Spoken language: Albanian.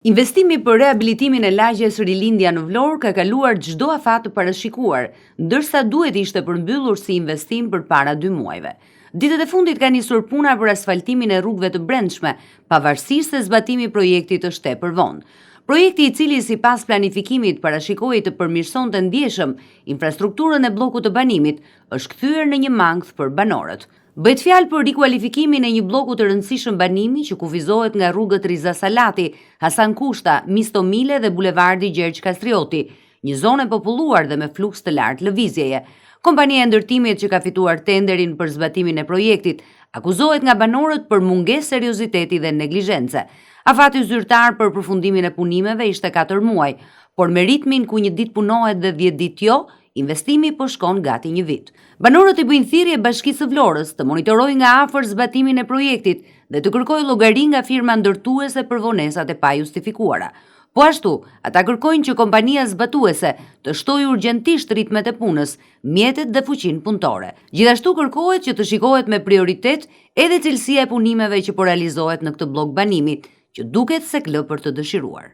Investimi për rehabilitimin e lagjes Rilindja në Vlorë ka kaluar çdo afat të parashikuar, ndërsa duhet ishte përmbyllur si investim përpara 2 muajve. Ditët e fundit ka nisur puna për asfaltimin e rrugëve të brendshme, pavarësisht se zbatimi i projektit është tepër vonë. Projekti, i cili sipas planifikimit parashikohej të përmirësonte ndjeshëm infrastrukturën e bllokut të banimit, është kthyer në një mangth për banorët. Bëhet fjalë për rikualifikimin e një bloku të rëndësishëm banimi që kufizohet nga rrugët Riza Salati, Hasan Kushta, Mistomile dhe bulevardi Gjergj Kastrioti, një zonë e populluar dhe me fluks të lartë lëvizjeje. Kompania e ndërtimit që ka fituar tenderin për zbatimin e projektit akuzohet nga banorët për mungesë serioziteti dhe neglizhence. Afati zyrtar për përfundimin e punimeve ishte 4 muaj, por me ritmin ku një ditë punohet dhe 10 ditë jo, investimi po shkon gati 1 vit. Banorët i bëjnë thirrje Bashkisë së Vlorës të monitorojë nga afër zbatimin e projektit dhe të kërkojë llogari nga firma ndërtuese për vonesat e pajustifikuara. Po ashtu, ata kërkojnë që kompania zbatuese të shtojë urgjentisht ritmet e punës, mjetet dhe fuqinë punëtore. Gjithashtu kërkohet që të shikohet me prioritet edhe cilësia e punimeve që po realizohet në këtë blok banimi, që duket se klë për të dëshiruar.